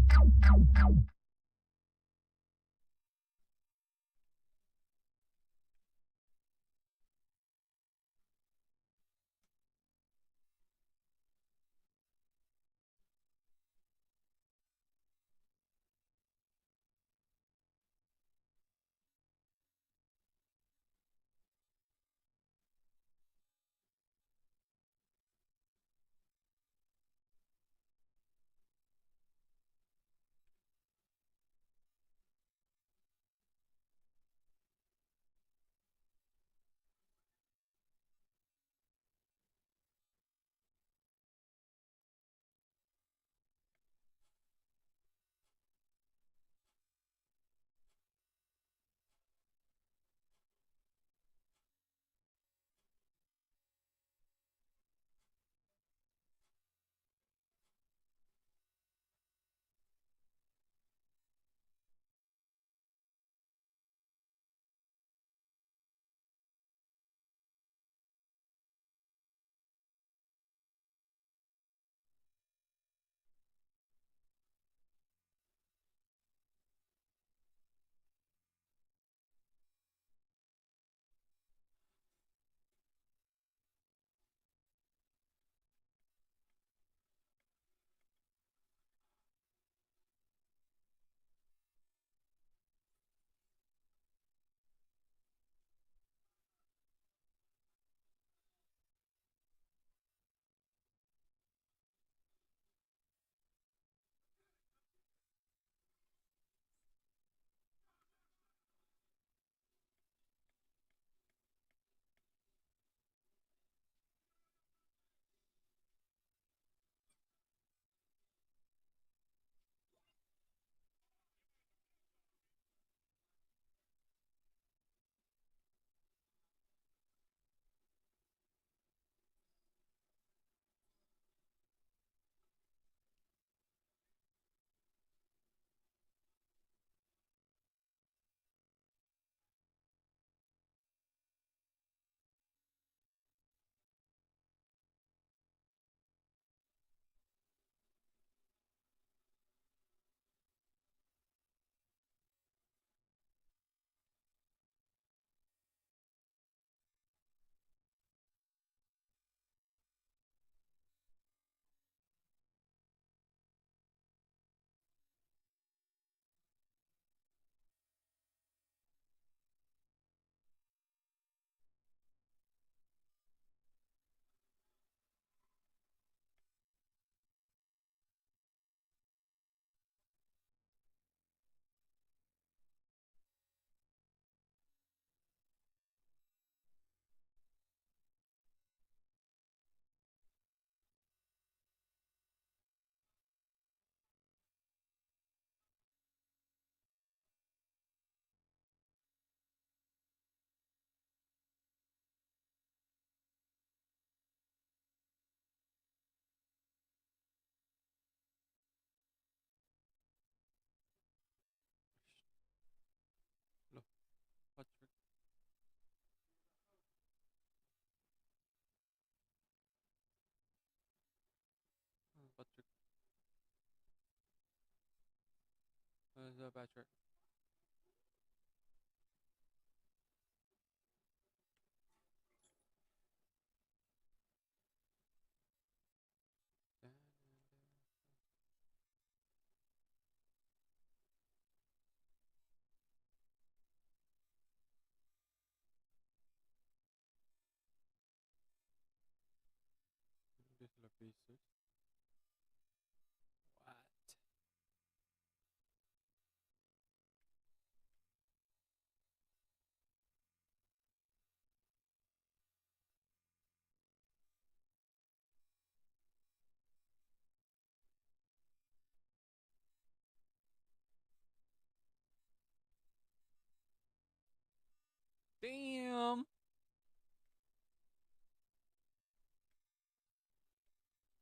Hello, Patrick. Patrick. Patrick. Little pieces. What? Damn!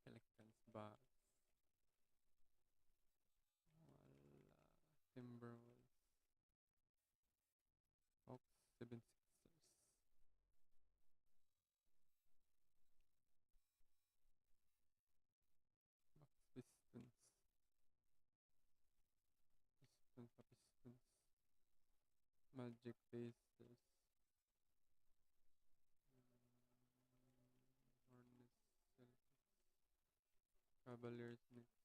Pelicans box. Wala. Timberwolves. Hawks. 76ers. Bucks. Pistons. Pistons. Magic Pacers. Hornets. Celtics. Cavaliers. Knicks.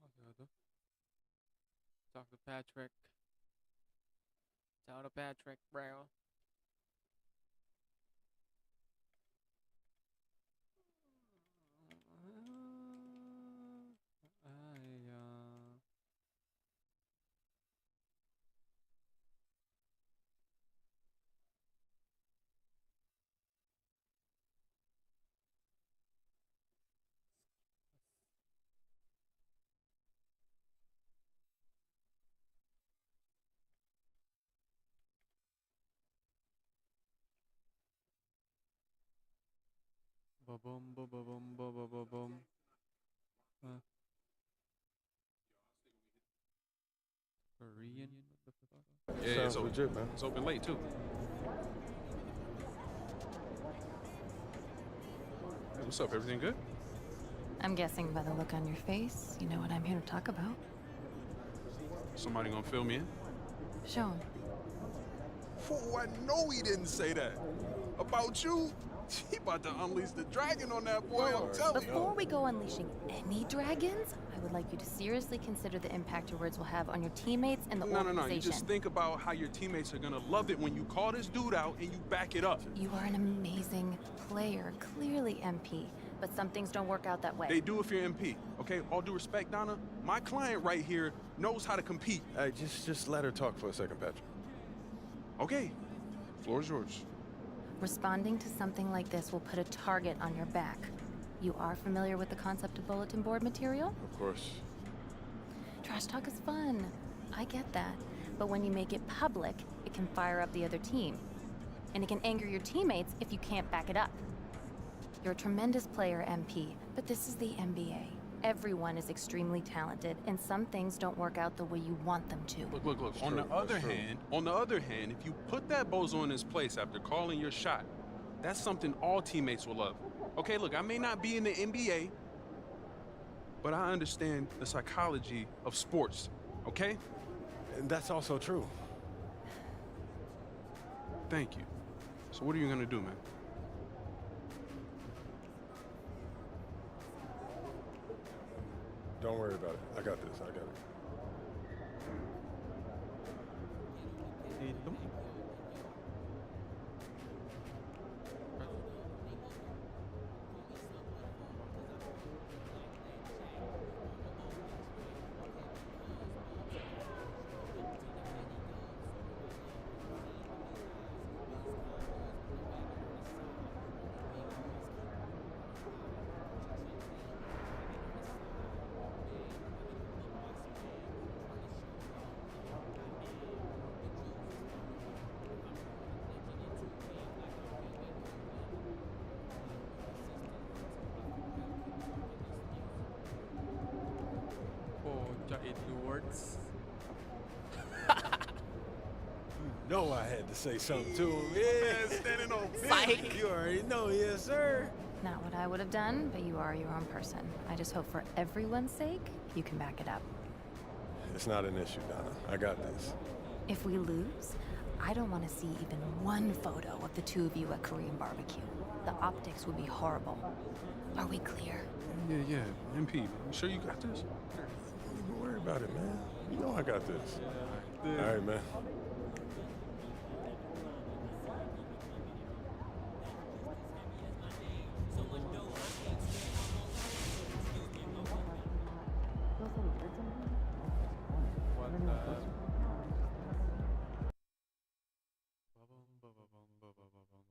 Masyado. Talk to Patrick. Talk to Patrick, bro. Ay, ba-bum, ba-ba-bum, ba-ba-ba-bum. Korean? What the fuck? Yeah, Sounds legit, man. it's open late too. Hey, what's up? Everything good? I'm guessing by the look on your face, you know what I'm here to talk about. Somebody gonna fill me in? Show 'em. Oh, I know he didn't say that. About you? He about to unleash the dragon on that boy, I'm telling you. Before we go unleashing any dragons, I would like you to seriously consider the impact your words will have on your teammates and the No. organization. You just think about how your teammates are gonna love it when you call this dude out and you back it up. You are an amazing player, clearly MP, but some things don't work out that way. They do if you're MP, okay? All due respect, Donna, my client right here knows how to compete. Hey, just let her talk for a second, Patrick. Okay, floor is yours. Responding to something like this will put a target on your back. You are familiar with the concept of bulletin board material? Of course. Trash talk is fun. I get that. But when you make it public, it can fire up the other team. And it can anger your teammates if you can't back it up. You're a tremendous player, MP, but this is the NBA. Everyone is extremely talented, and some things don't work out the way you want them to. Look. On the other hand, if you put that bozo in his place after calling your shot, that's something all teammates will love. Okay, look, I may not be in the NBA, but I understand the psychology of sports, okay? And that's also true. Thank you. So what are you gonna do, man? Don't worry about it. I got this. I got it. Tatum? Oh, Edwards. No, I had to say something to him. Yeah, standing on Psych. You already know, yes, sir. Not what I would have done, but you are your own person. I just hope for everyone's sake, you can back it up. It's not an issue, Donna. I got this. If we lose, I don't want to see even one photo of the two of you at Korean barbecue. The optics would be horrible. Are we clear? Yeah, MP, you sure you got this? Don't worry about it, man. You know I got this. All right, man. What the? Ba-bum, ba-ba-bum, ba-ba-ba-bum.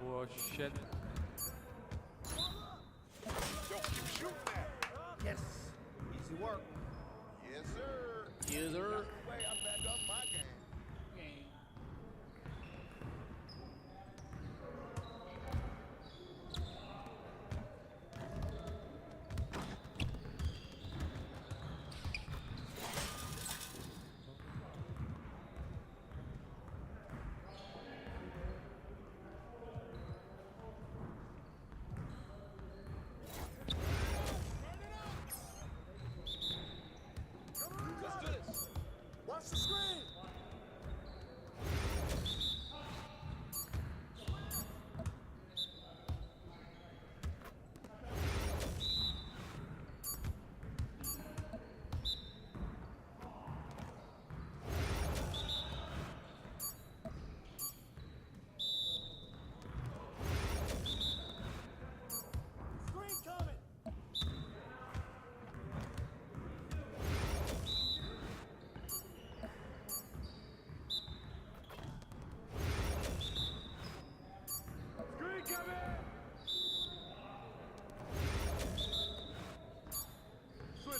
Oh shit. Yo, keep shooting that. Yes. Easy work. Yes, sir. Yes, sir. Way I back up my game. Let's do this. Watch the screen. Screen coming. Screen coming.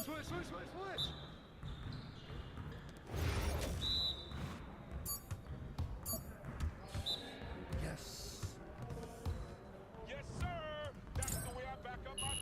Switch. Yes. Yes, sir. That's the way I back up my game.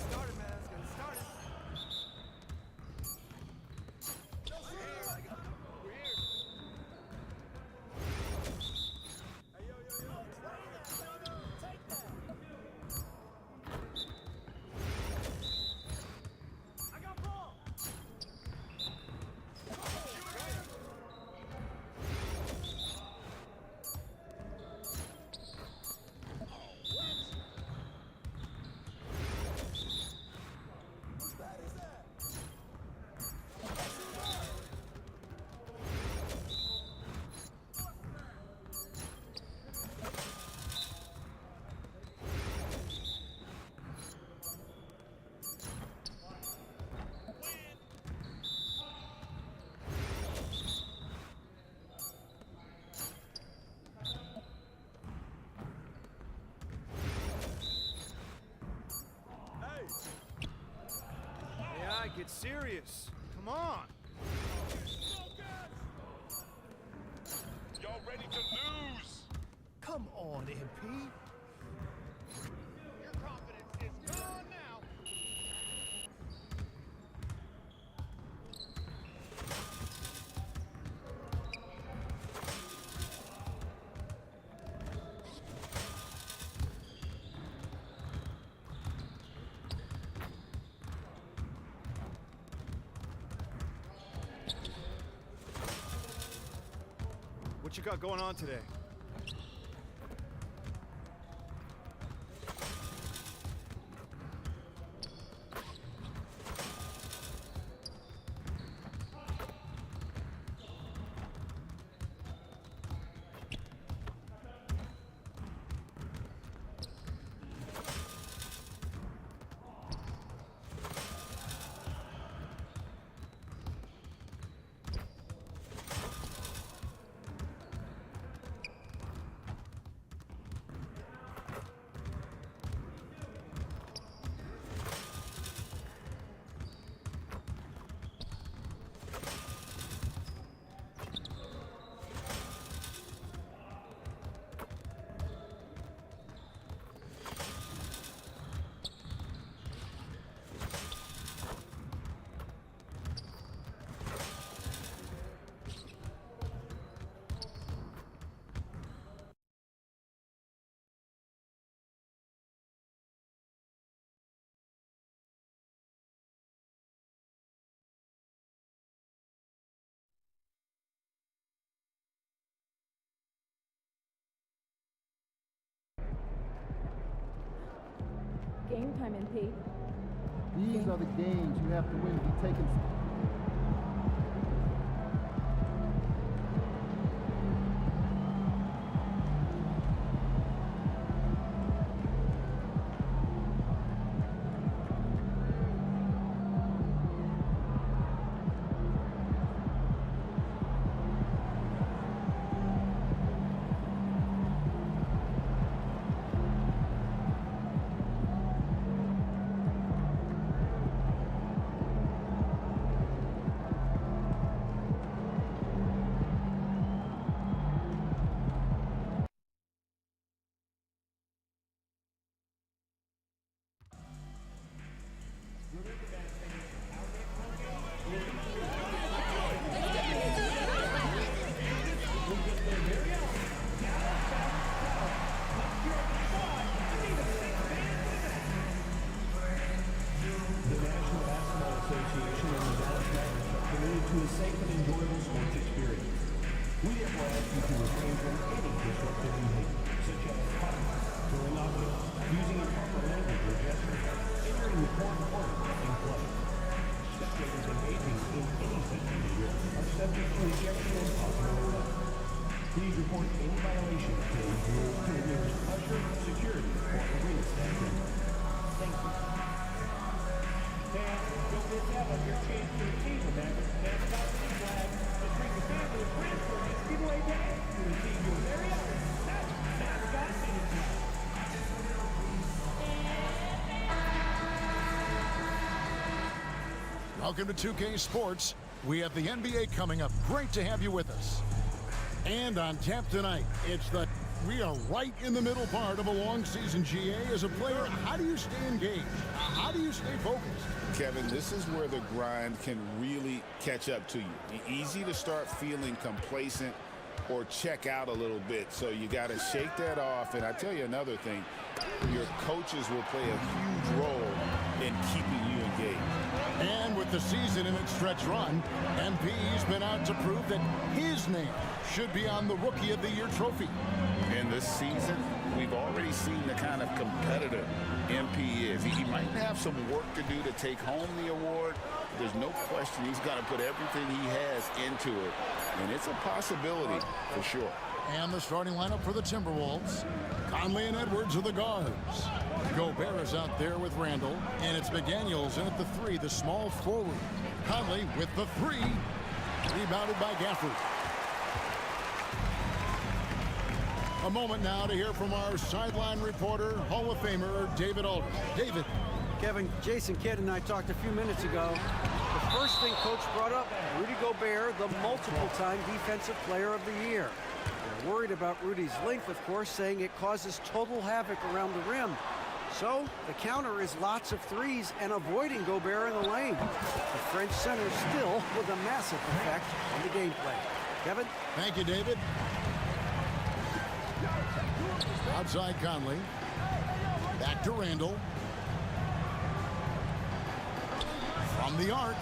Started, man. Let's get it started. We're here. Hey, yo. Take that. I got ball. Whose bat is that? Hey. AI, get serious. Come on. Y'all ready to lose? Come on, MP. Your confidence is gone now. What you got going on today? game time, MP. These are the games you have to win to be taken. Please report any violation to the nearest usher, security, or arena staff. Thank you. Fans, don't miss out on your chance to receive a mascot flag. Just bring the family and friends for this giveaway day to receive your very own mascot signature. Welcome to 2K Sports. We have the NBA coming up. Great to have you with us. And on tap tonight, we are right in the middle part of a long season, GA. As a player, how do you stay engaged? How do you stay focused? Kevin, this is where the grind can really catch up to you. Easy to start feeling complacent or check out a little bit. So you got to shake that off. And I tell you another thing, your coaches will play a huge role in keeping you engaged. And with the season in its stretch run, MP's been out to prove that his name should be on the Rookie of the Year trophy. In this season, we've already seen the kind of competitor MP is. He might have some work to do to take home the award. There's no question he's got to put everything he has into it. And it's a possibility for sure. And the starting lineup for the Timberwolves. Conley and Edwards are the guards. Gobert is out there with Randall. And it's McDaniels in at the 3, the small forward. Conley with the 3. Rebounded by Gafford. A moment now to hear from our sideline reporter, Hall of Famer David Aldridge. David. Kevin, Jason Kidd and I talked a few minutes ago. The first thing Coach brought up, Rudy Gobert, the multiple-time Defensive Player of the Year. They're worried about Rudy's length, of course, saying it causes total havoc around the rim. So the counter is lots of threes and avoiding Gobert in the lane. The French center still with a massive effect on the gameplay. Kevin? Thank you, David. Outside Conley. Back to Randall. From the arc.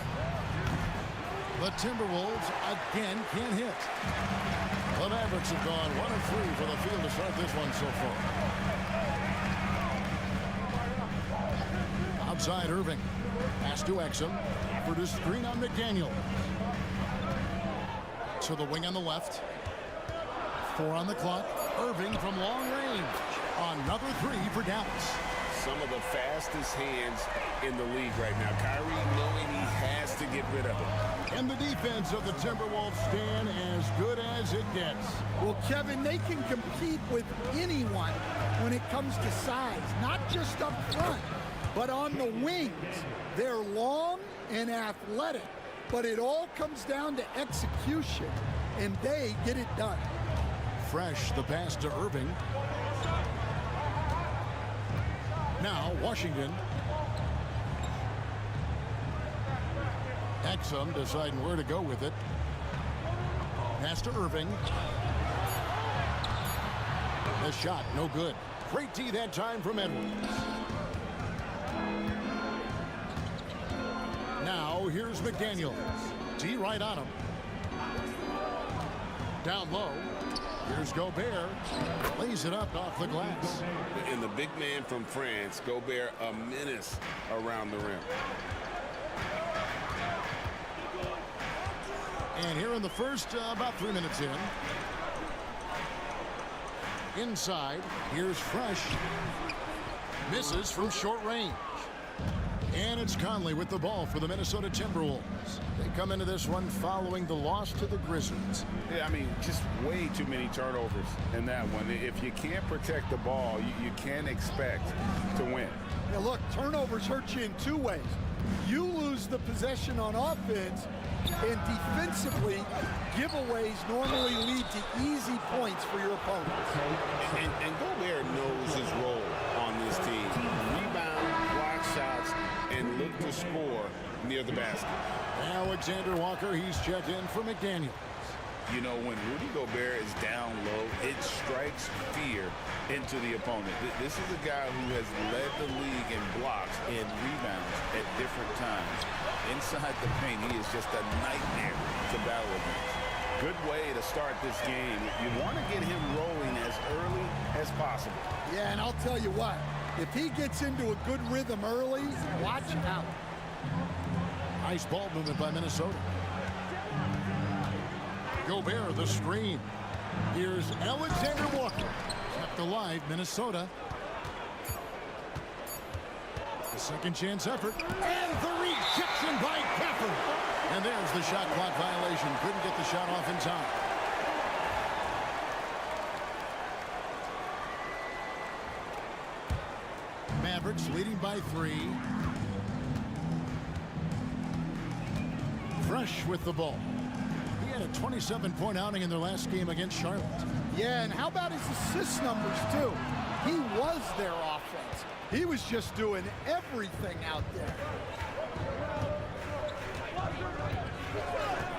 The Timberwolves again can't hit. The Mavericks have gone 1 of 3 for the field to start this one so far. Outside Irving. Pass to Exum. For the screen on McDaniel. To the wing on the left. 4 on the clock. Irving from long range. Another 3 for Dallas. Some of the fastest hands in the league right now. Kyrie knowing he has to get rid of it. And the defense of the Timberwolves stand as good as it gets. Well, Kevin, they can compete with anyone when it comes to size, not just up front, but on the wings. They're long and athletic, but it all comes down to execution, and they get it done. Fresh, the pass to Irving. Now, Washington. Exum deciding where to go with it. Pass to Irving. The shot, no good. Great D that time from Edwards. Now, here's McDaniels. D right on him. Down low. Here's Gobert. Lays it up off the glass. And the big man from France, Gobert, a menace around the rim. And here in the first, about 3 minutes in. Inside, here's Fresh. Misses from short range. And it's Conley with the ball for the Minnesota Timberwolves. They come into this one following the loss to the Grizzlies. Yeah, I mean, just way too many turnovers in that one. If you can't protect the ball, you can't expect to win. Now look, turnovers hurt you in two ways. You lose the possession on offense, and defensively, giveaways normally lead to easy points for your opponents. And Gobert knows his role on this team. Rebound, block shots, and look to score near the basket. Alexander Walker, he's checked in for McDaniel. You know, when Rudy Gobert is down low, it strikes fear into the opponent. This is a guy who has led the league in blocks and rebounds at different times. Inside the paint, he is just a nightmare to battle against. Good way to start this game. You want to get him rolling as early as possible. Yeah, and I'll tell you what, if he gets into a good rhythm early, watch out. Nice ball movement by Minnesota. Gobert, the screen. Here's Alexander Walker. Kept alive, Minnesota. The second chance effort. And the rejection by Gafford. And there's the shot clock violation. Couldn't get the shot off in time. Mavericks leading by 3. Fresh with the ball. He had a 27-point outing in their last game against Charlotte. Yeah, and how about his assist numbers, too? He was their offense. He was just doing everything out there.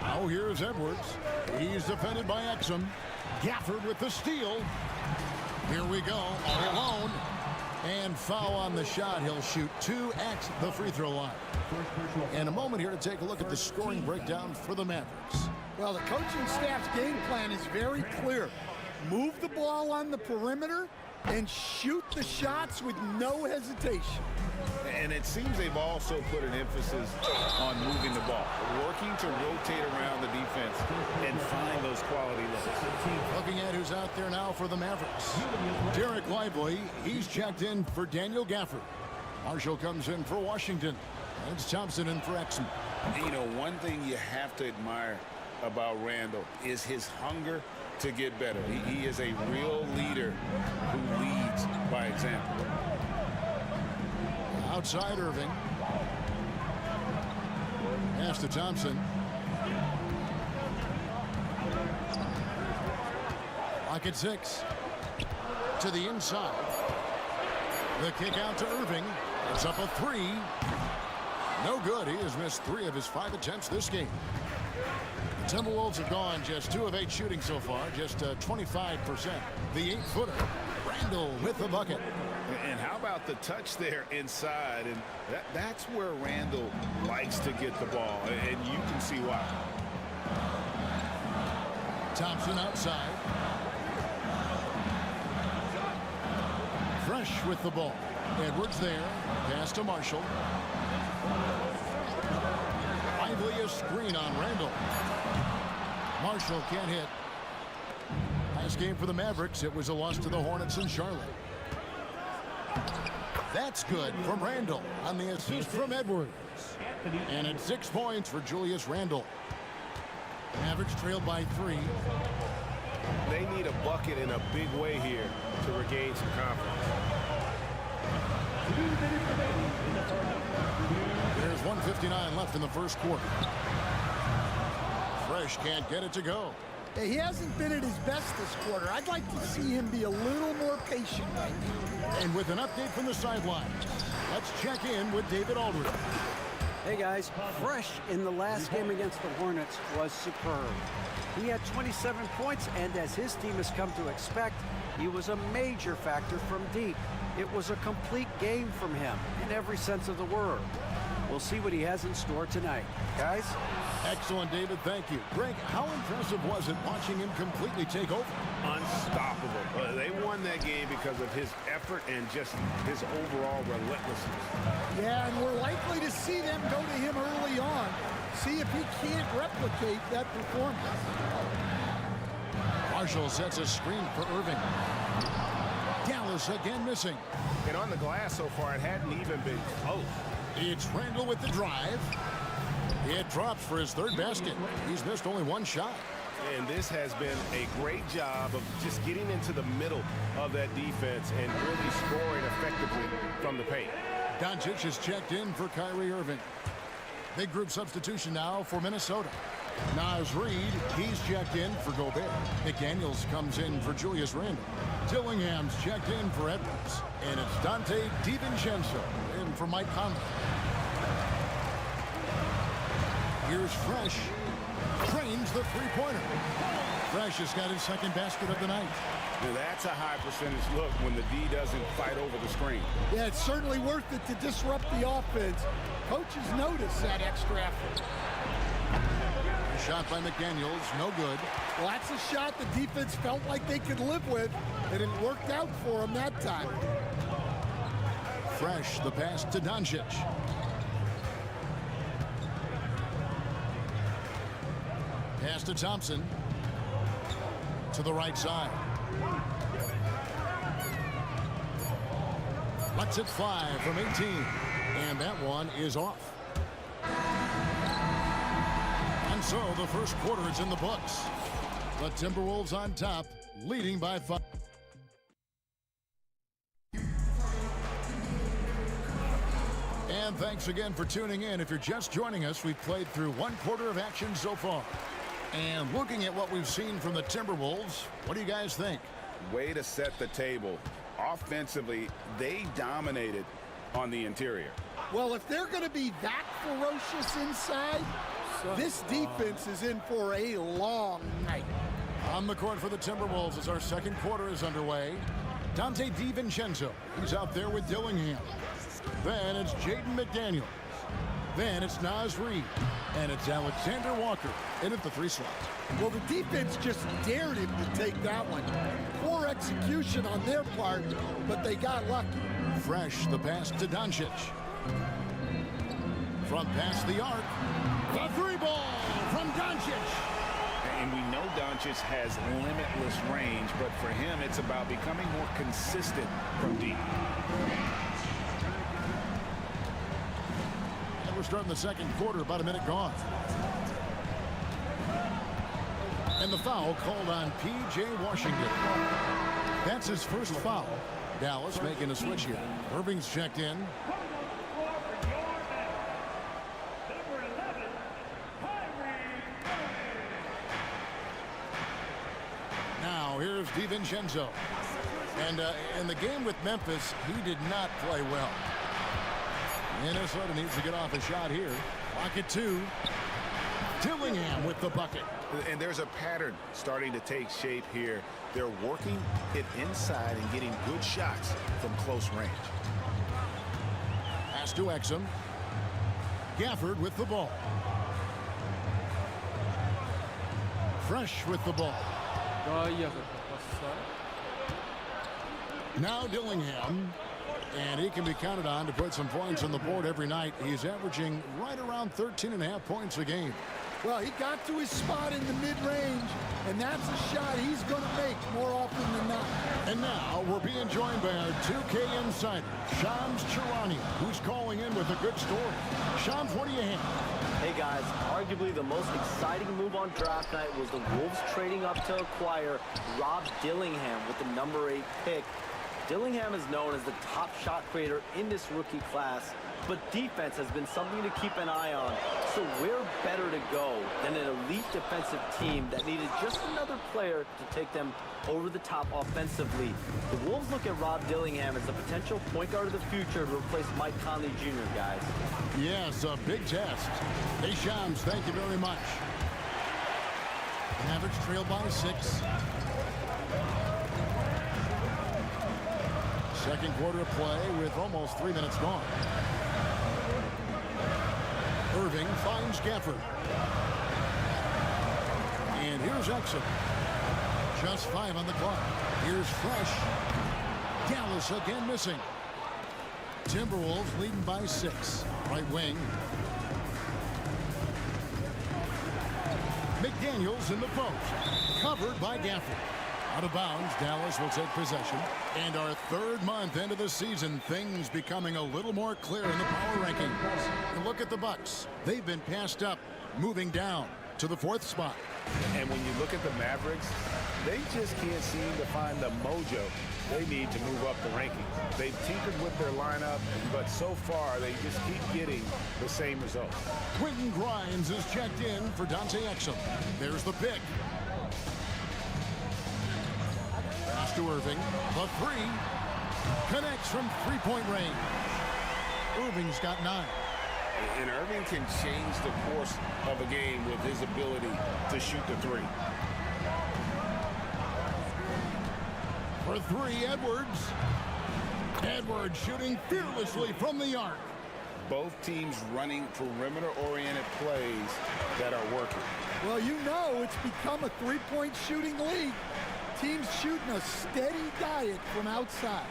Now here's Edwards. He's defended by Exum. Gafford with the steal. Here we go, all alone. And foul on the shot. He'll shoot 2 at the free throw line. And a moment here to take a look at the scoring breakdown for the Mavericks. Well, the coaching staff's game plan is very clear. Move the ball on the perimeter and shoot the shots with no hesitation. And it seems they've also put an emphasis on moving the ball, working to rotate around the defense and find those quality looks. Looking at who's out there now for the Mavericks. Derek Lively, he's checked in for Daniel Gafford. Marshall comes in for Washington. And it's Thompson in for Exum. And you know, one thing you have to admire about Randall is his hunger to get better. He is a real leader who leads by example. Outside Irving. Pass to Thompson. Lock at 6. To the inside. The kick out to Irving. It's up a 3. No good. He has missed 3 of his 5 attempts this game. The Timberwolves have gone just 2 of 8 shooting so far, just 25%. The 8-footer, Randall with the bucket. And how about the touch there inside? And that's where Randall likes to get the ball, and you can see why. Thompson outside. Fresh with the ball. Edwards there. Pass to Marshall. Lively a screen on Randall. Marshall can't hit. Last game for the Mavericks, it was a loss to the Hornets in Charlotte. That's good from Randall on the assist from Edwards. And it's 6 points for Julius Randle. Mavericks trailed by 3. They need a bucket in a big way here to regain some confidence. There's 1:59 left in the first quarter. Fresh can't get it to go. Hey, he hasn't been at his best this quarter. I'd like to see him be a little more patient right now. And with an update from the sideline, let's check in with David Aldridge. Hey guys, Fresh in the last game against the Hornets was superb. He had 27 points, and as his team has come to expect, he was a major factor from deep. It was a complete game from him in every sense of the word. We'll see what he has in store tonight. Guys? Excellent, David. Thank you. Greg, how impressive was it watching him completely take over? Unstoppable. They won that game because of his effort and just his overall relentlessness. Yeah, and we're likely to see them go to him early on. See if he can't replicate that performance. Marshall sets a screen for Irving. Dallas again missing. And on the glass so far, it hadn't even been close. It's Randall with the drive. It drops for his third basket. He's missed only one shot. And this has been a great job of just getting into the middle of that defense and really scoring effectively from the paint. Doncic is checked in for Kyrie Irving. Big group substitution now for Minnesota. Naz Reid, he's checked in for Gobert. McDaniels comes in for Julius Randle. Dillingham's checked in for Edwards. And it's Dante DiVincenzo in for Mike Conley. Here's Fresh. Trains the three-pointer. Fresh has got his second basket of the night. Now that's a high percentage look when the D doesn't fight over the screen. Yeah, it's certainly worth it to disrupt the offense. Coaches notice that extra effort. Shot by McDaniels, no good. Well, that's a shot the defense felt like they could live with, and it worked out for them that time. Fresh, the pass to Doncic. Pass to Thompson. To the right side. Lets it fly from 18. And that one is off. And so the first quarter is in the books. The Timberwolves on top, leading by 5. And thanks again for tuning in. If you're just joining us, we've played through one quarter of action so far. And looking at what we've seen from the Timberwolves, what do you guys think? Way to set the table. Offensively, they dominated on the interior. Well, if they're going to be that ferocious inside, this defense is in for a long night. On the court for the Timberwolves as our second quarter is underway. Dante DiVincenzo, he's out there with Dillingham. Then it's Jaden McDaniels. Then it's Naz Reid. And it's Alexander Walker in at the 3 slot. Well, the defense just dared him to take that one. Poor execution on their part, but they got lucky. Fresh, the pass to Doncic. From past the arc. The 3 ball from Doncic. And we know Doncic has limitless range, but for him, it's about becoming more consistent from deep. And we're starting the second quarter, about a minute gone. And the foul called on P.J. Washington. That's his first foul. Dallas making a switch here. Irving's checked in. Now here's DiVincenzo. And in the game with Memphis, he did not play well. Minnesota needs to get off a shot here. Clock at 2. Dillingham with the bucket. And there's a pattern starting to take shape here. They're working it inside and getting good shots from close range. Pass to Exum. Gafford with the ball. Fresh with the ball. Now Dillingham. And he can be counted on to put some points on the board every night. He's averaging right around 13.5 points a game. Well, he got to his spot in the mid-range, and that's a shot he's going to make more often than not. And now we're being joined by our 2K insider, Shams Charania, who's calling in with a good story. Shams, what do you have? Hey guys, arguably the most exciting move on draft night was the Wolves trading up to acquire Rob Dillingham with the number 8 pick. Dillingham is known as the top shot creator in this rookie class, but defense has been something to keep an eye on. So where better to go than an elite defensive team that needed just another player to take them over the top offensively? The Wolves look at Rob Dillingham as a potential point guard of the future to replace Mike Conley Jr., guys. Yes, a big test. Hey, Shams, thank you very much. Mavericks trail by 6. Second quarter of play with almost 3 minutes gone. Irving finds Gafford. And here's Exum. Just 5 on the clock. Here's Fresh. Dallas again missing. Timberwolves leading by 6. Right wing. McDaniels in the post. Covered by Gafford. Out of bounds, Dallas will take possession. And our 3rd month into the season, things becoming a little more clear in the power rankings. And look at the Bucks. They've been passed up, moving down to the 4th spot. And when you look at the Mavericks, they just can't seem to find the mojo they need to move up the rankings. They've tinkered with their lineup, but so far they just keep getting the same results. Quentin Grimes is checked in for Dante Exum. There's the pick. Pass to Irving. The 3. Connects from 3-point range. Irving's got 9. And Irving can change the course of a game with his ability to shoot the 3. For 3, Edwards. Edwards shooting fearlessly from the arc. Both teams running perimeter-oriented plays that are working. Well, you know it's become a 3-point shooting league. Teams shooting a steady diet from outside.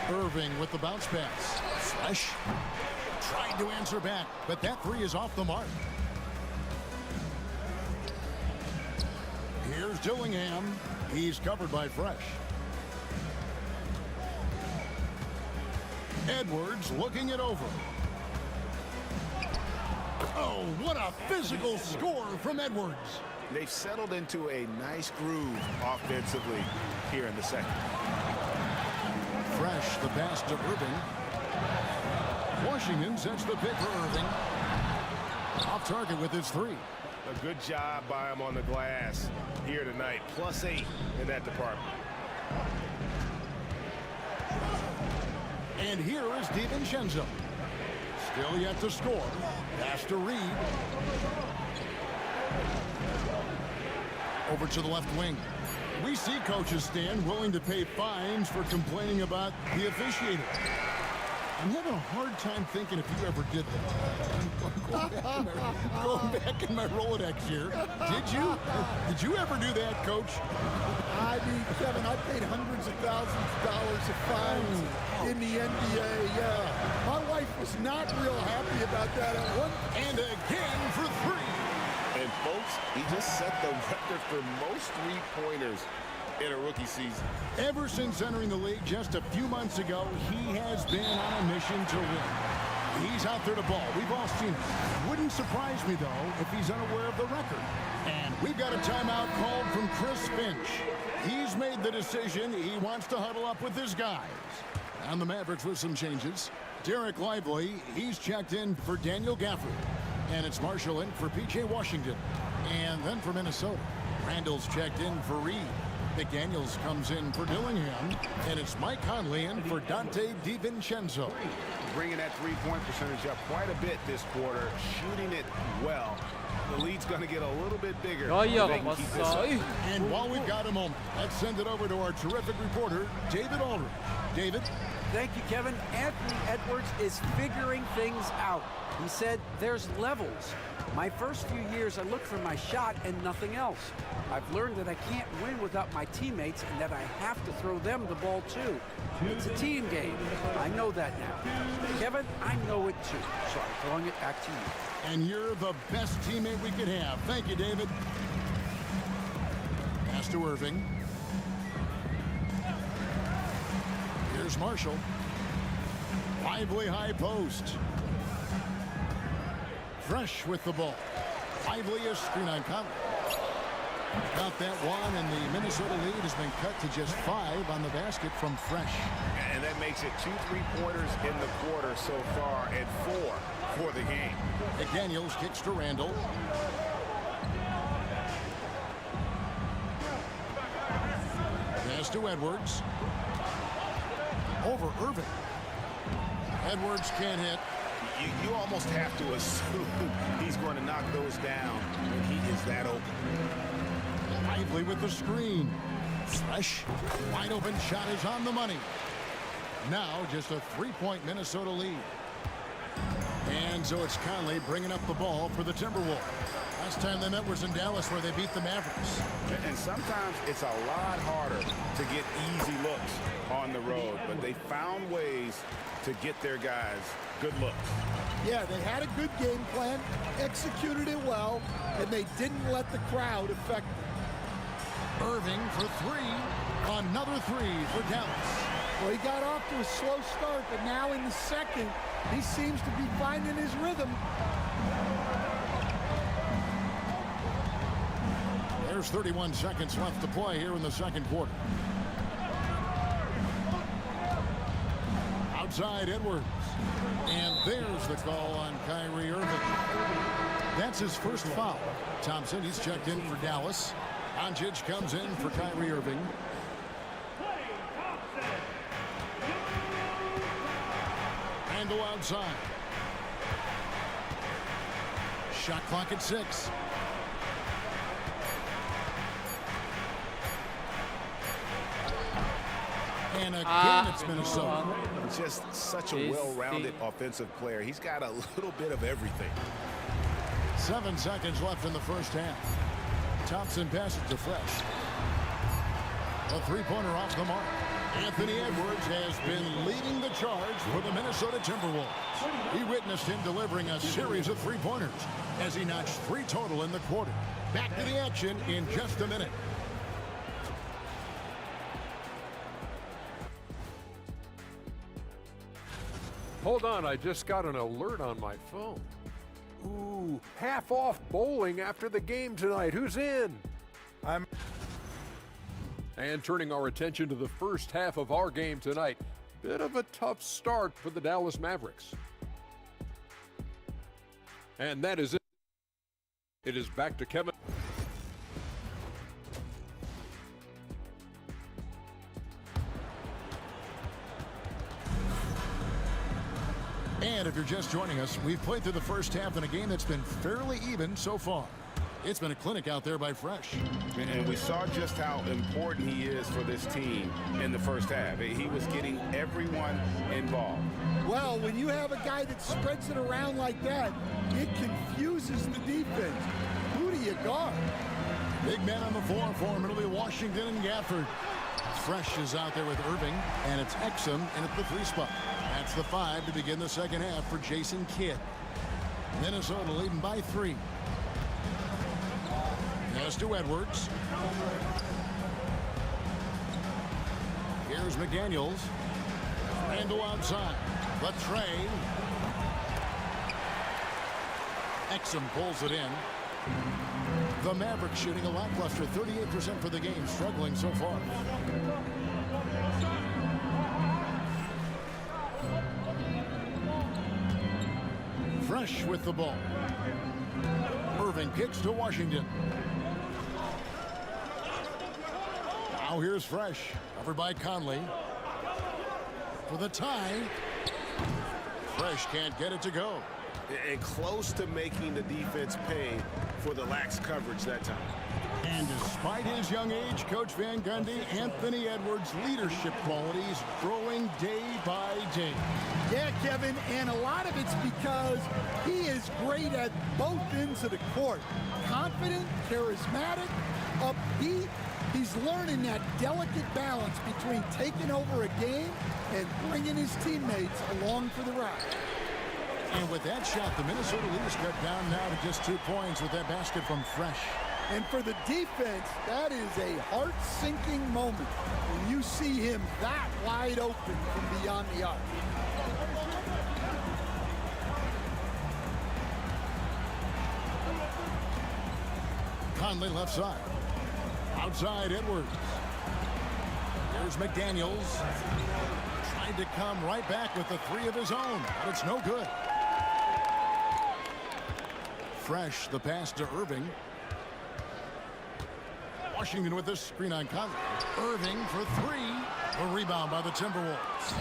Irving with the bounce pass. Fresh. Tried to answer back, but that 3 is off the mark. Here's Dillingham. He's covered by Fresh. Edwards looking it over. Oh, what a physical score from Edwards. They've settled into a nice groove offensively here in the second. Fresh, the pass to Irving. Washington sets the pick for Irving. Off target with his 3. A good job by him on the glass here tonight. +8 in that department. And here is DiVincenzo. Still yet to score. Pass to Reed. Over to the left wing. We see coaches stand willing to pay fines for complaining about the officiating. I'm having a hard time thinking if you ever did that. Going back in my Rolodex here. Did you? Did you ever do that, Coach? I mean, Kevin, I paid hundreds of thousands of dollars of fines in the NBA, yeah. My wife was not real happy about that at one. And again for 3. And folks, he just set the record for most 3-pointers in a rookie season. Ever since entering the league just a few months ago, he has been on a mission to win. He's out there to ball. We've all seen it. Wouldn't surprise me, though, if he's unaware of the record. And we've got a timeout called from Chris Finch. He's made the decision. He wants to huddle up with his guys. And the Mavericks with some changes. Derek Lively, he's checked in for Daniel Gafford. And it's Marshall in for P.J. Washington. And then for Minnesota, Randall's checked in for Reed. McDaniels comes in for Dillingham, and it's Mike Conley in for Dante DiVincenzo. Bringing that 3-point percentage up quite a bit this quarter, shooting it well. The lead's going to get a little bit bigger. And while we've got a moment, let's send it over to our terrific reporter, David Aldridge. David? Thank you, Kevin. Anthony Edwards is figuring things out. He said there's levels. My first few years, I looked for my shot and nothing else. I've learned that I can't win without my teammates and that I have to throw them the ball too. It's a team game. I know that now. Kevin, I know it too. So I'm throwing it back to you. And you're the best teammate we could have. Thank you, David. Pass to Irving. Here's Marshall. Lively high post. Fresh with the ball. Lively is screen on Conley. Got that one, and the Minnesota lead has been cut to just 5 on the basket from Fresh. And that makes it 2 3-pointers in the quarter so far and 4 for the game. McDaniels kicks to Randall. Pass to Edwards. Over Irving. Edwards can't hit. You almost have to assume he's going to knock those down when he is that open. Lively with the screen. Fresh. Wide open shot is on the money. Now just a 3-point Minnesota lead. And so it's Conley bringing up the ball for the Timberwolves. Last time they met was in Dallas where they beat the Mavericks. And sometimes it's a lot harder to get easy looks on the road, but they found ways to get their guys good looks. Yeah, they had a good game plan, executed it well, and they didn't let the crowd affect them. Irving for three. Another three for Dallas. Well, he got off to a slow start, but now in the second, he seems to be finding his rhythm. There's 31 seconds left to play here in the second quarter. Outside Edwards. And there's the call on Kyrie Irving. That's his first foul. Thompson, he's checked in for Dallas. Doncic comes in for Kyrie Irving. Randle outside. Shot clock at 6. And again, it's Minnesota. Just such a well-rounded offensive player. He's got a little bit of everything. 7 seconds left in the first half. Thompson passes to Fresh. A three-pointer off the mark. Anthony Edwards has been leading the charge for the Minnesota Timberwolves. He witnessed him delivering a series of three-pointers as he notched 3 total in the quarter. Back to the action in just a minute. Hold on, I just got an alert on my phone. Ooh, half off bowling after the game tonight. Who's in? And turning our attention to the first half of our game tonight. Bit of a tough start for the Dallas Mavericks. And that is it. It is back to Kevin. And if you're just joining us, we've played through the first half in a game that's been fairly even so far. It's been a clinic out there by Fresh. And we saw just how important he is for this team in the first half. He was getting everyone involved. Well, when you have a guy that spreads it around like that, it confuses the defense. Who do you guard? Big man on the floor for him. It'll be Washington and Gafford. Fresh is out there with Irving, and it's Exum in at the 3 spot. That's the 5 to begin the second half for Jason Kidd. Minnesota leading by 3. Pass to Edwards. Here's McDaniels. Randle outside. The tray. Exum pulls it in. The Mavericks shooting a lackluster 38% for the game, struggling so far. Fresh with the ball. Irving kicks to Washington. Now here's Fresh, covered by Conley. For the tie. Fresh can't get it to go. And close to making the defense pay for the lax coverage that time. And despite his young age, Coach Van Gundy, Anthony Edwards' leadership qualities growing day by day. Yeah, Kevin, and a lot of it's because he is great at both ends of the court. Confident, charismatic, upbeat. He's learning that delicate balance between taking over a game and bringing his teammates along for the ride. And with that shot, the Minnesota leaders cut down now to just 2 points with that basket from Fresh. And for the defense, that is a heart-sinking moment when you see him that wide open from beyond the arc. Conley left side. Outside Edwards. Here's McDaniels. Tried to come right back with the 3 of his own, but it's no good. Fresh, the pass to Irving. Washington with this screen on Conley. Irving for 3. A rebound by the Timberwolves.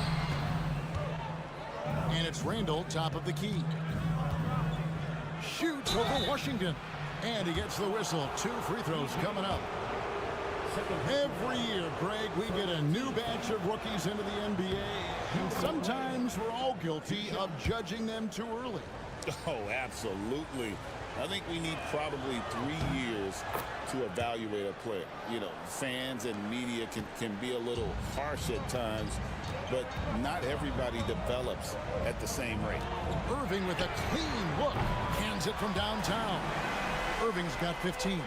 And it's Randle, top of the key. Shoots over Washington. And he gets the whistle. 2 free throws coming up. Every year, Greg, we get a new batch of rookies into the NBA, and sometimes we're all guilty of judging them too early. Oh, absolutely. I think we need probably 3 years to evaluate a player. You know, fans and media can be a little harsh at times, but not everybody develops at the same rate. Irving with a clean look. Hands it from downtown. Irving's got 15.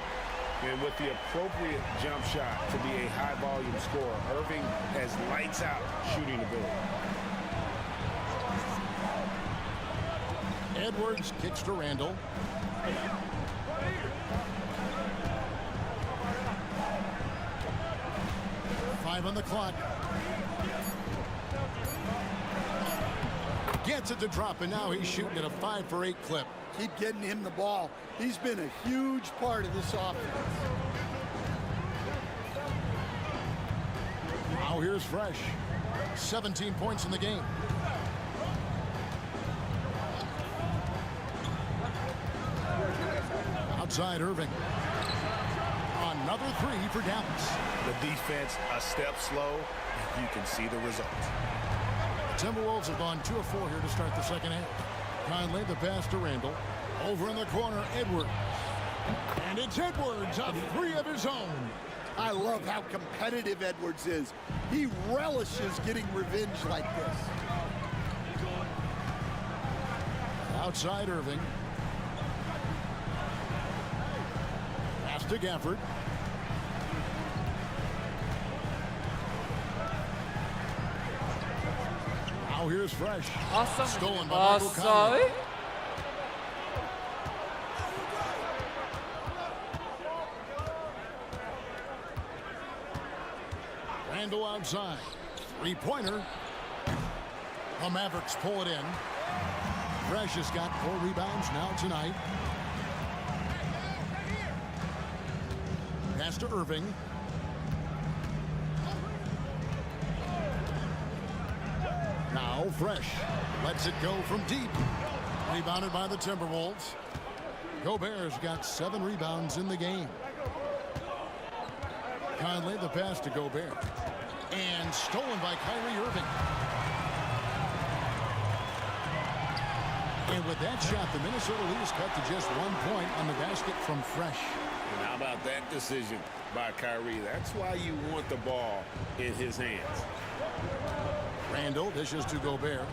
And with the appropriate jump shot to be a high-volume scorer, Irving has lights-out shooting ability. Edwards kicks to Randall. Five on the clock. Gets it to drop, and now he's shooting at a 5 for 8 clip. Keep getting him the ball. He's been a huge part of this offense. Now here's Fresh. 17 points in the game. Outside Irving. Another 3 for Dallas. The defense a step slow. You can see the result. The Timberwolves have gone 2 of 4 here to start the second half. Conley, the pass to Randall. Over in the corner, Edwards. And it's Edwards, a 3 of his own. I love how competitive Edwards is. He relishes getting revenge like this. Outside Irving. Pass to Gafford. Now here's Fresh. Awesome. Stolen by Michael Conley. Randall outside. 3-pointer. The Mavericks pull it in. Fresh has got 4 rebounds now tonight. Pass to Irving. Now Fresh lets it go from deep. Rebounded by the Timberwolves. Gobert's got 7 rebounds in the game. Conley, the pass to Gobert. And stolen by Kyrie Irving. And with that shot, the Minnesota Leafs cut to just 1 point on the basket from Fresh. And how about that decision by Kyrie? That's why you want the ball in his hands. Randall dishes to Gobert.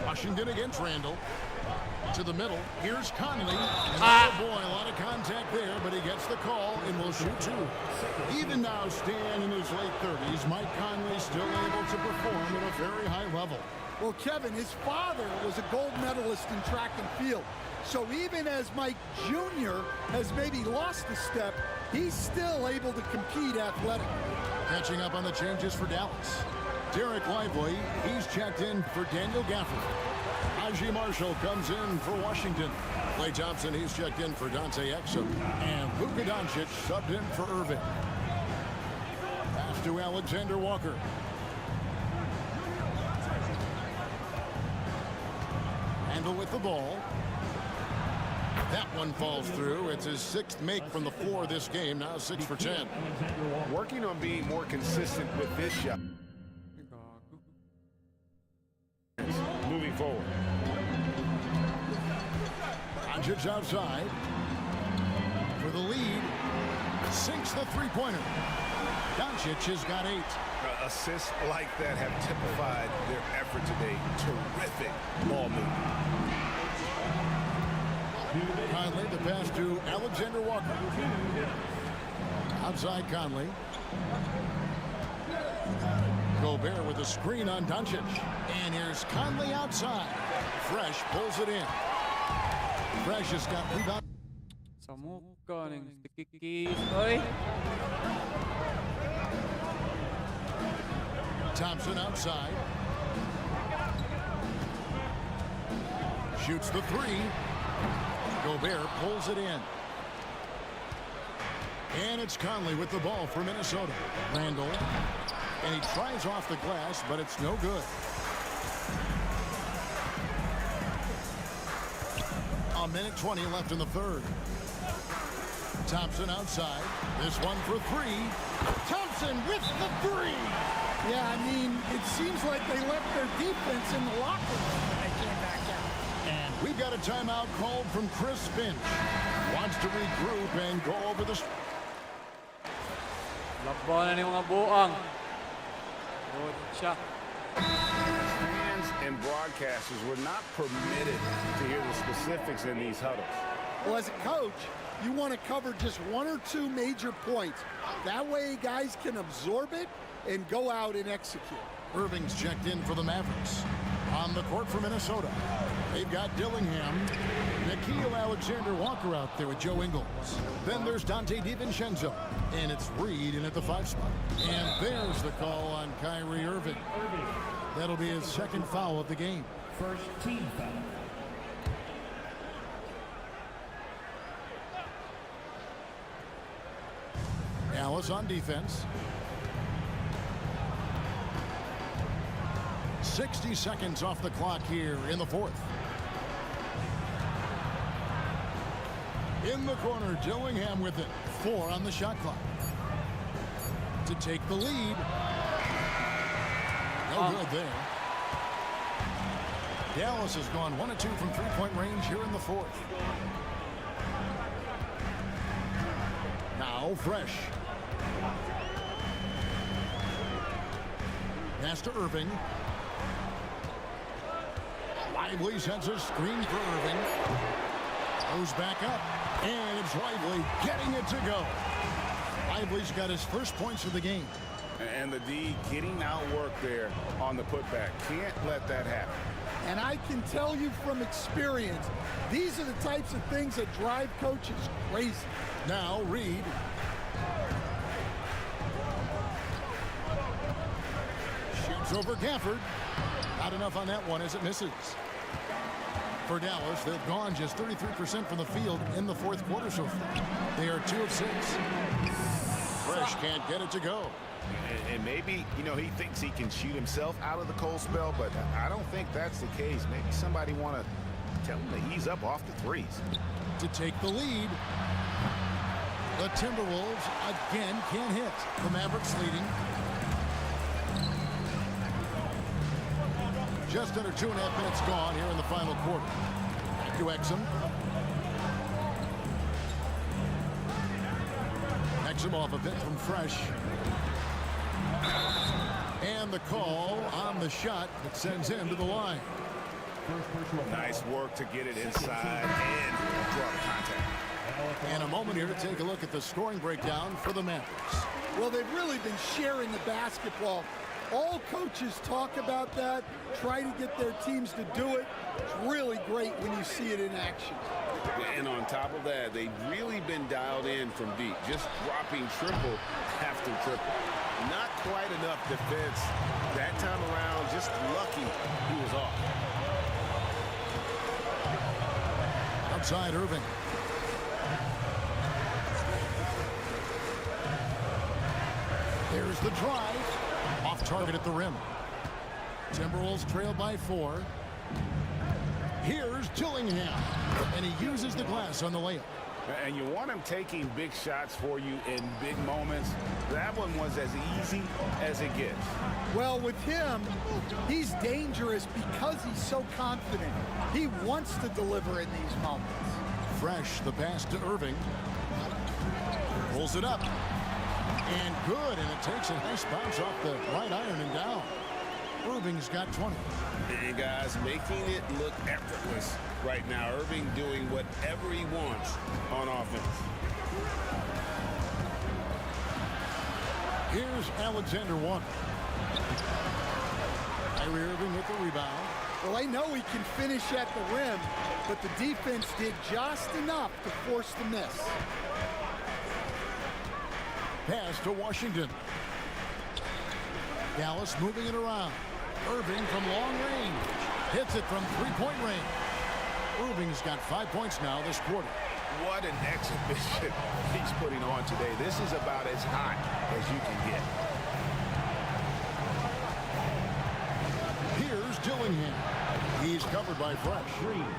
Washington against Randall. To the middle. Here's Conley. And oh boy, a lot of contact there, but he gets the call and will shoot 2. Even now, Stan in his late 30s, Mike Conley still able to perform at a very high level. Well, Kevin, his father was a gold medalist in track and field. So even as Mike Jr. has maybe lost a step, he's still able to compete athletically. Catching up on the changes for Dallas. Derek Lively, he's checked in for Daniel Gafford. Najee Marshall comes in for Washington. Klay Thompson, he's checked in for Dante Exum. And Luka Doncic subbed in for Irving. Pass to Alexander Walker. Randall with the ball. That one falls through. It's his 6th make from the floor this game. Now 6 for 10. Working on being more consistent with this shot. Moving forward. Doncic outside. For the lead. Sinks the 3-pointer. Doncic has got 8. Assists like that have typified their effort today. Terrific ball movement. Conley, the pass to Alexander Walker. Outside Conley. Gobert with a screen on Doncic. And here's Conley outside. Fresh pulls it in. Fresh has got rebound. Samuka ng stikikis. Oy. Thompson outside. Shoots the 3. Gobert pulls it in. And it's Conley with the ball for Minnesota. Randall. And he tries off the glass, but it's no good. 1:20 left in the third. Thompson outside. This one for three. Thompson with the three. Yeah, I mean, it seems like they left their defense in the locker room when they came back out. And we've got a timeout called from Chris Finch. Wants to regroup and go over the... Lakbanan ni mga buang. Good shot. Fans and broadcasters were not permitted to hear the specifics in these huddles. Well, as a coach, you want to cover just one or two major points. That way guys can absorb it and go out and execute. Irving's checked in for the Mavericks. On the court for Minnesota, they've got Dillingham, Nickeil Alexander-Walker out there with Joe Ingles. Then there's Dante DiVincenzo, and it's Reed in at the 5 spot. And there's the call on Kyrie Irving. That'll be his second foul of the game. First team foul. Dallas on defense. 60 seconds off the clock here in the fourth. In the corner, Dillingham with it. 4 on the shot clock. To take the lead. No good there. Dallas has gone 1 of 2 from three-point range here in the fourth. Now Fresh. Pass to Irving. Lively sends a screen for Irving. Goes back up. And it's Lively getting it to go. Lively's got his first points of the game. And the D getting outworked there on the putback. Can't let that happen. And I can tell you from experience, these are the types of things that drive coaches crazy. Now Reed. Shoots over Gafford. Not enough on that one as it misses. For Dallas, they've gone just 33% from the field in the fourth quarter so far. They are 2 of 6. Fresh can't get it to go. And maybe, you know, he thinks he can shoot himself out of the cold spell, but I don't think that's the case. Maybe somebody want to tell him to ease up off the threes. To take the lead. The Timberwolves again can't hit. The Mavericks leading. Just under 2.5 minutes gone here in the final quarter. Back to Exum. Exum off a bit from Fresh. And the call on the shot that sends him to the line. Nice work to get it inside and draw the contact. And a moment here to take a look at the scoring breakdown for the Mavericks. Well, they've really been sharing the basketball. All coaches talk about that, try to get their teams to do it. It's really great when you see it in action. And on top of that, they've really been dialed in from deep, just dropping triple after triple. Not quite enough defense that time around, just lucky he was off. Outside Irving. There's the drive. Off target at the rim. Timberwolves trail by 4. Here's Dillingham. And he uses the glass on the layup. And you want him taking big shots for you in big moments. That one was as easy as it gets. Well, with him, he's dangerous because he's so confident. He wants to deliver in these moments. Fresh, the pass to Irving. Pulls it up. And good, and it takes a nice bounce off the right iron and down. Irving's got 20. And guys, making it look effortless right now. Irving doing whatever he wants on offense. Here's Alexander-Walker. Kyrie Irving with the rebound. Well, I know he can finish at the rim, but the defense did just enough to force the miss. Pass to Washington. Dallas moving it around. Irving from long range. Hits it from three-point range. Irving's got 5 points now this quarter. What an exhibition he's putting on today. This is about as hot as you can get. Here's Dillingham. He's covered by Fresh.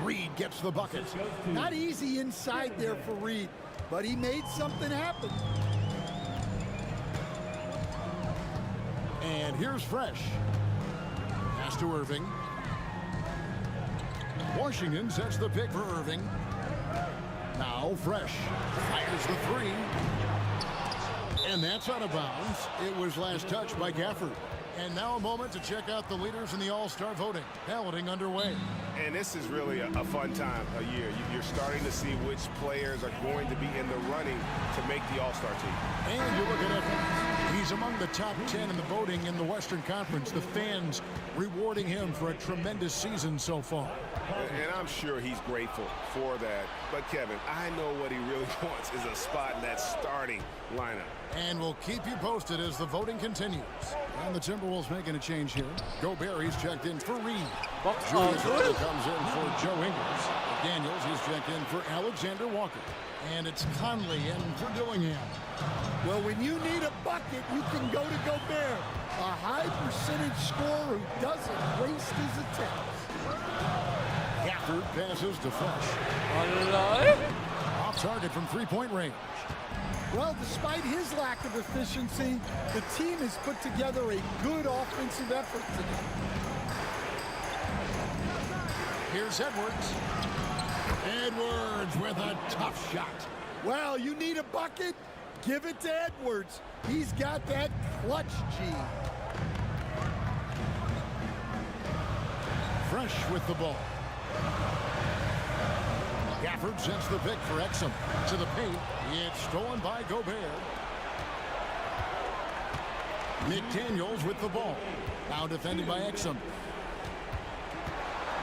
Reed gets the bucket. Not easy inside there for Reed, but he made something happen. And here's Fresh. Pass to Irving. Washington sets the pick for Irving. Now Fresh fires the three. And that's out of bounds. It was last touched by Gafford. And now a moment to check out the leaders in the All-Star voting. Balloting underway. And this is really a fun time of year. You're starting to see which players are going to be in the running to make the All-Star team. And you look at Edwards. He's among the top 10 in the voting in the Western Conference. The fans rewarding him for a tremendous season so far. And I'm sure he's grateful for that. But, Kevin, I know what he really wants is a spot in that starting lineup. And we'll keep you posted as the voting continues. And the Timberwolves making a change here. Gobert, he's checked in for Reed. Julius Randle comes in for Joe Ingles. Daniels, he's checked in for Alexander Walker. And it's Conley in for Dillingham. Well, when you need a bucket, you can go to Gobert. A high percentage scorer who doesn't waste his attempts. Gafford passes to Fresh. Off target from three-point range. Well, despite his lack of efficiency, the team has put together a good offensive effort today. Here's Edwards. Edwards with a tough shot. Well, you need a bucket? Give it to Edwards. He's got that clutch gene. Fresh with the ball. Gafford sends the pick for Exum. To the paint. It's stolen by Gobert. McDaniels with the ball. Now defended by Exum.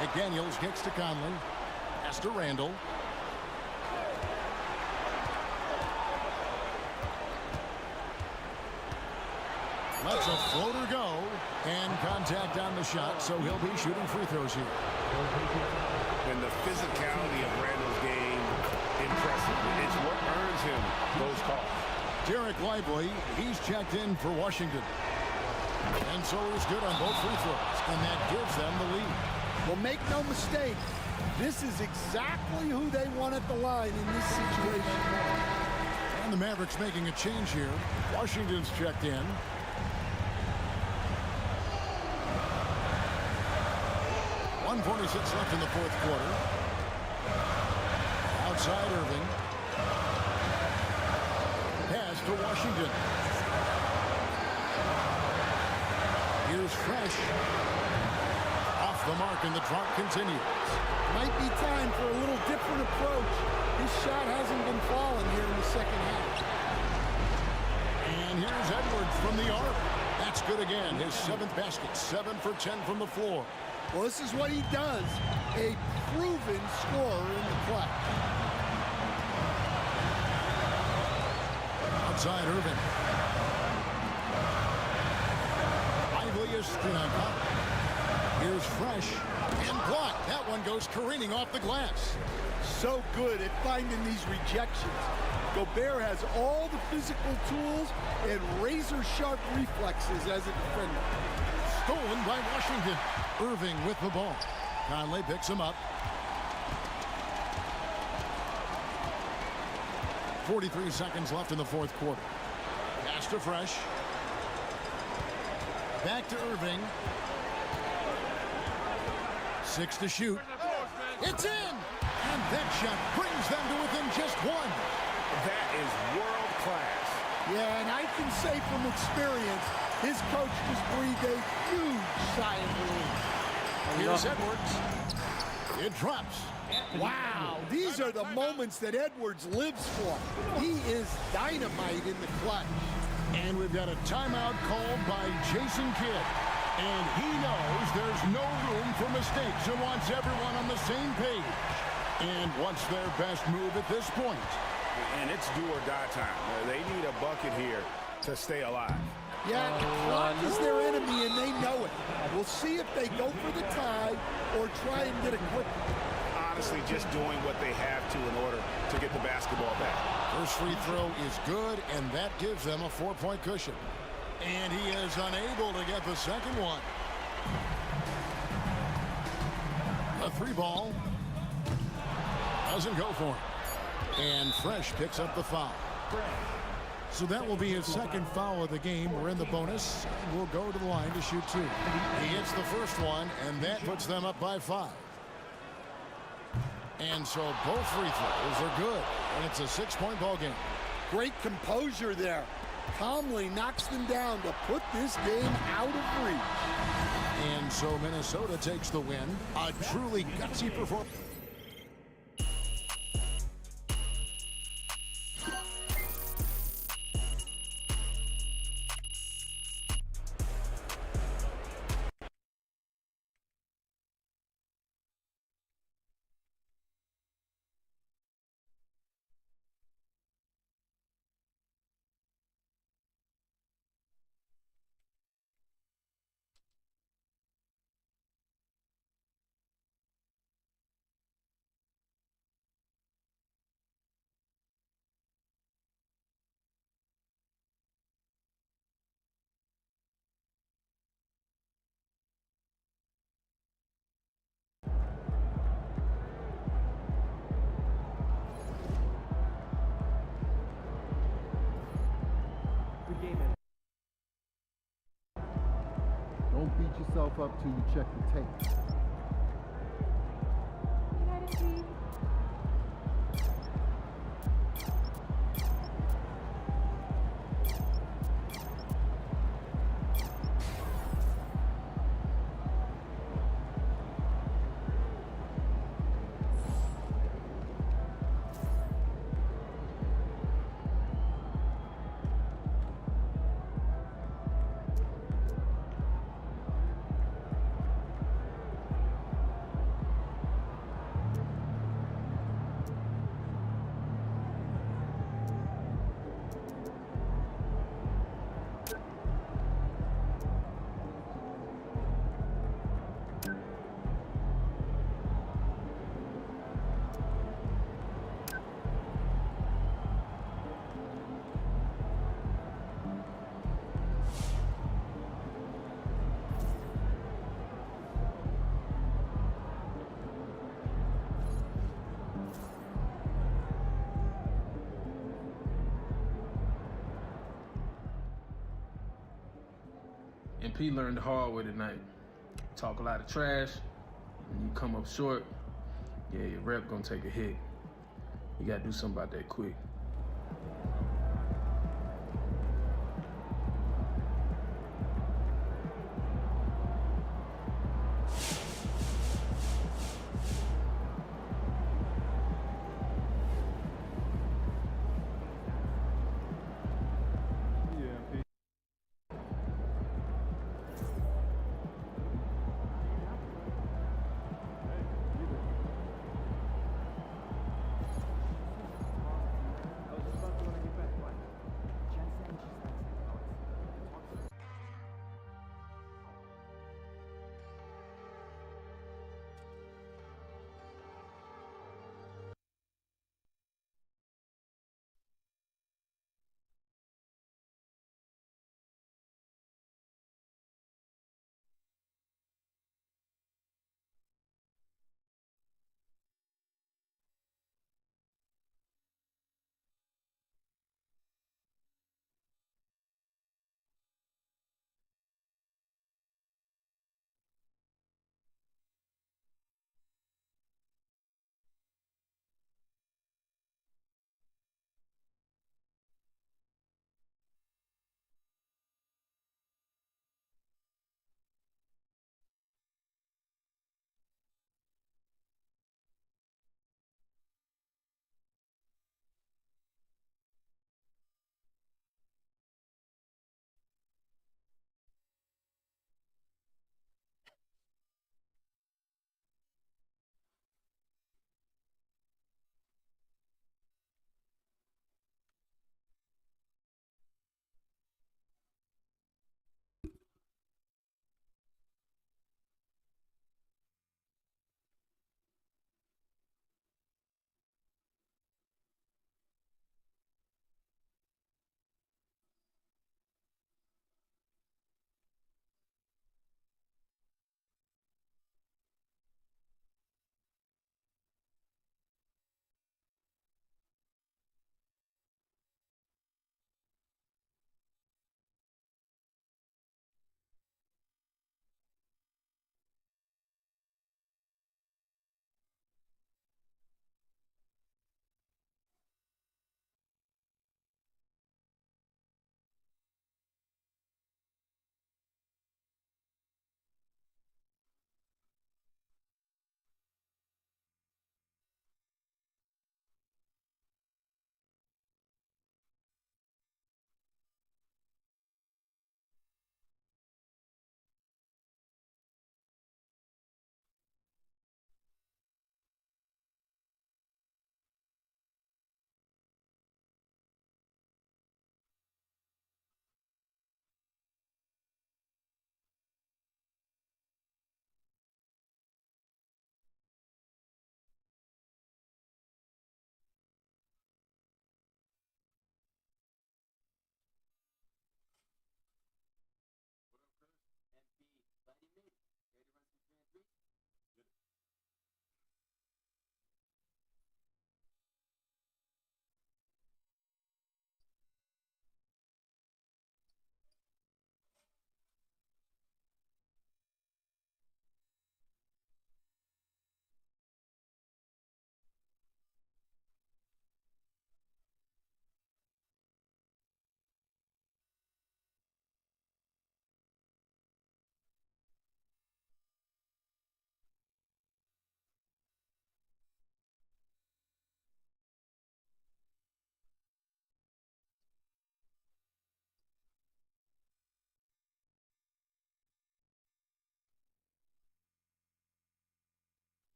McDaniels gets to Conley. Pass to Randle. Lets a floater go. And contact on the shot, so he'll be shooting free throws here. And the physicality of Randle's game, impressive. It's what earns him those calls. Derek Lively, he's checked in for Washington. And so he's good on both free throws, and that gives them the lead. Well, make no mistake, this is exactly who they want at the line in this situation. And the Mavericks making a change here. Washington's checked in. .146 left in the fourth quarter. Outside Irving. Pass to Washington. Here's Fresh. Off the mark, and the drought continues. Might be time for a little different approach. His shot hasn't been falling here in the second half. And here's Edwards from the arc. That's good again. His seventh basket. 7 for 10 from the floor. Well, this is what he does. A proven scorer in the clutch. Outside Irving. Lively is here's Fresh. And blocked. That one goes careening off the glass. So good at finding these rejections. Gobert has all the physical tools and razor-sharp reflexes as a defender. Stolen by Washington. Irving with the ball. Conley picks him up. 43 seconds left in the fourth quarter. Pass to Fresh. Back to Irving. 6 to shoot. It's in! And that shot brings them to within just one. That is world class. Yeah, and I can say from experience, his coach just breathed a huge sigh of relief. Here's Edwards. It drops. Wow, these are the moments that Edwards lives for. He is dynamite in the clutch. And we've got a timeout called by Jason Kidd. And he knows there's no room for mistakes and wants everyone on the same page. And wants their best move at this point. And it's do or die time. They need a bucket here to stay alive. Yeah, the clock is their enemy, and they know it. We'll see if they go for the tie or try and get a quick. Honestly, just doing what they have to in order to get the basketball back. First free throw is good, and that gives them a 4-point cushion. And he is unable to get the second one. 3 ball. Doesn't go for it. And Fresh picks up the foul. So that will be his second foul of the game. We're in the bonus. We'll go to the line to shoot 2. He hits the first one, and that puts them up by 5. And so both free throws are good, and it's a 6-point ball game. Great composure there. Calmly knocks them down to put this game out of reach. And so Minnesota takes the win. A truly gutsy performance. Don't beat yourself up till you check the tape. And P learned the hard way tonight. Talk a lot of trash, and you come up short, yeah, your rep gonna take a hit. You gotta do something about that quick.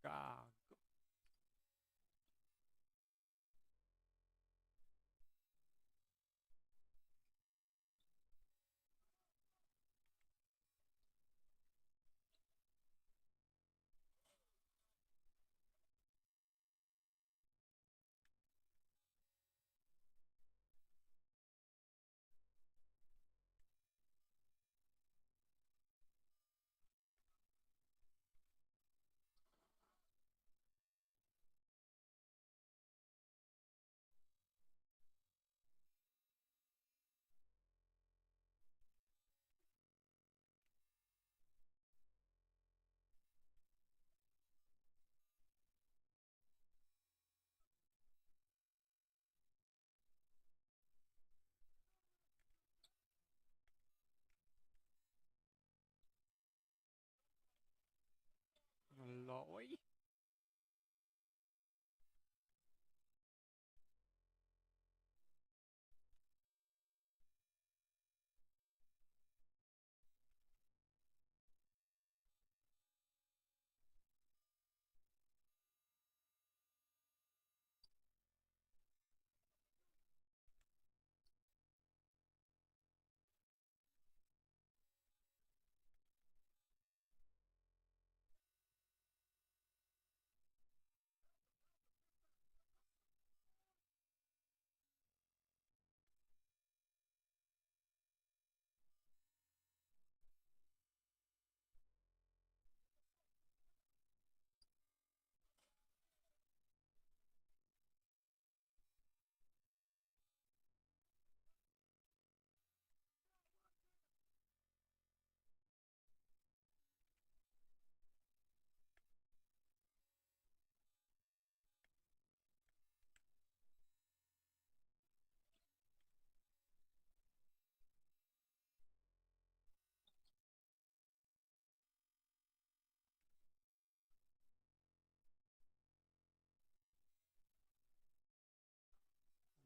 Kagak. Lỗi.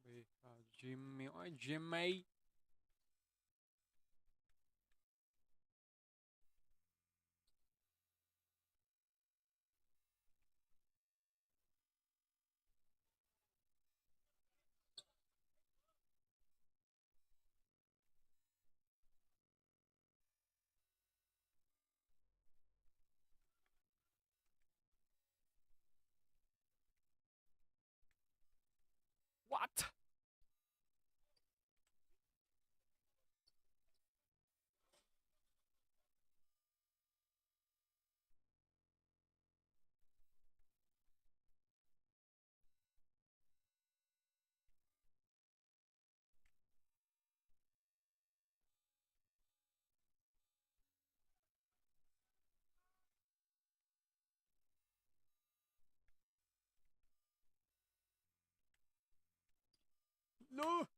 Bây giờ Jimmy ơi Jimmy. What? No.